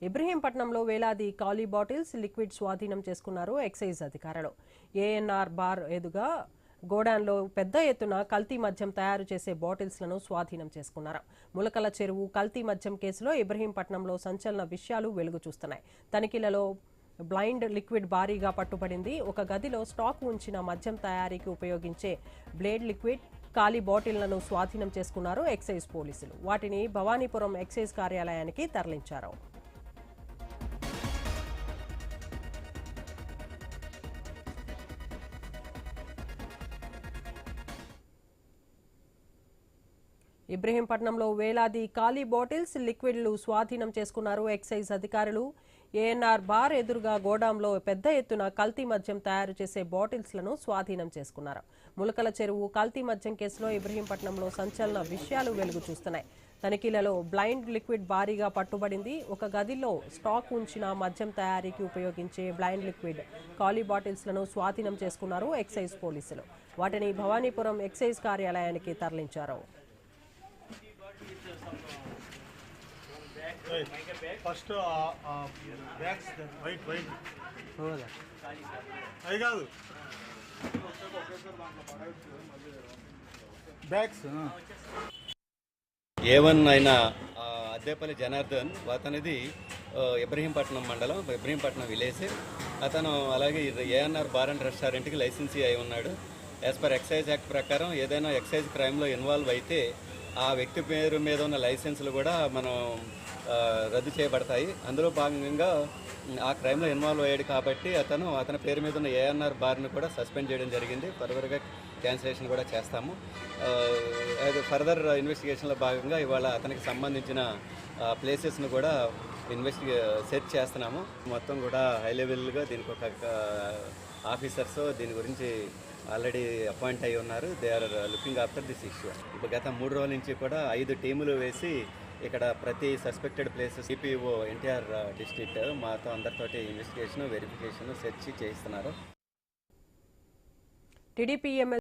ఇబ్రహీంపట్నంలో వేలాది ఖాళీ bottles liquid స్వాధీనం చేసుకున్నారు ఎక్సైజ్ అధికారులు. ఏఎన్ఆర్ బార్ ఎదుగా గోడాన్లో పెద్ద ఎత్తున కల్తీ మద్యం తయారు చేసే బాటిల్స్లను స్వాధీనం చేసుకున్నారు. ములకల చెరువు కల్తీ మద్యం కేసులో ఇబ్రహీంపట్నంలో సంచలన విషయాలు వెలుగు చూస్తున్నాయి. తనిఖీలలో బ్లైండ్ లిక్విడ్ భారీగా పట్టుబడింది. ఒక గదిలో స్టాక్ ఉంచిన మద్యం తయారీకి ఉపయోగించే బ్లేడ్ లిక్విడ్ ఖాళీ బాటిళ్లను స్వాధీనం చేసుకున్నారు ఎక్సైజ్ పోలీసులు. వాటిని భవానీపురం ఎక్సైజ్ కార్యాలయానికి తరలించారు. ఇబ్రహీంపట్నంలో వేలాది ఖాళీ బాటిల్స్ లిక్విడ్లు స్వాధీనం చేసుకున్నారు ఎక్సైజ్ అధికారులు. ఏఎన్ఆర్ బార్ ఎదురుగా గోడాంలో పెద్ద ఎత్తున కల్తీ మద్యం తయారు చేసే బాటిల్స్లను స్వాధీనం చేసుకున్నారు. ములకల చెరువు కల్తీ మద్యం కేసులో ఇబ్రహీంపట్నంలో సంచలన విషయాలు వెలుగు చూస్తున్నాయి. తనిఖీలలో బ్లైండ్ లిక్విడ్ భారీగా పట్టుబడింది. ఒక గదిలో స్టాక్ ఉంచిన మద్యం తయారీకి ఉపయోగించే బ్లైండ్ లిక్విడ్ ఖాళీ బాటిల్స్లను స్వాధీనం చేసుకున్నారు ఎక్సైజ్ పోలీసులు. వాటిని భవానీపురం ఎక్సైజ్ కార్యాలయానికి తరలించారు. ఫస్ట్ బ్యాగ్స్ వైట్ వైట్ అవి కాదు బ్యాగ్స్ A1 అయిన అద్దేపల్లి జనార్దన్ అతనిది ఇబ్రహీంపట్నం మండలం ఇబ్రహీంపట్నం విలేజ్. అతను అలాగే ఏఎన్ఆర్ బార్ అండ్ రెస్టారెంట్కి లైసెన్సీ అయి ఉన్నాడు. యాజ్ పర్ ఎక్సైజ్ యాక్ట్ ప్రకారం ఏదైనా ఎక్సైజ్ క్రైమ్లో ఇన్వాల్వ్ అయితే ఆ వ్యక్తి పేరు మీద ఉన్న లైసెన్సులు కూడా మనం రద్దు చేయబడతాయి. అందులో భాగంగా ఆ క్రైమ్లో ఇన్వాల్వ్ అయ్యాడు కాబట్టి అతని పేరు మీద ఉన్న ఏఎన్ఆర్ బార్ను కూడా సస్పెండ్ చేయడం జరిగింది. ఫర్దర్గా క్యాన్సిలేషన్ కూడా చేస్తాము. ఫర్దర్ ఇన్వెస్టిగేషన్లో భాగంగా ఇవాళ అతనికి సంబంధించిన ప్లేసెస్ను కూడా సెర్చ్ చేస్తున్నాము. మొత్తం కూడా హై లెవెల్గా దీనికి ఒక ఆఫీసర్స్ దీని గురించి ఆల్రెడీ అపాయింట్ అయి ఉన్నారు. They are looking after this issue. ఇప్పుడు గత 3 రోజుల నుంచి కూడా 5 టీములు వేసి ఇక్కడ ప్రతి suspected places CPO NTR district మాతో అందరితోటి ఇన్వెస్టిగేషన్ వెరిఫికేషన్ సెర్చ్ చేయిస్తున్నారు. టీడీపీ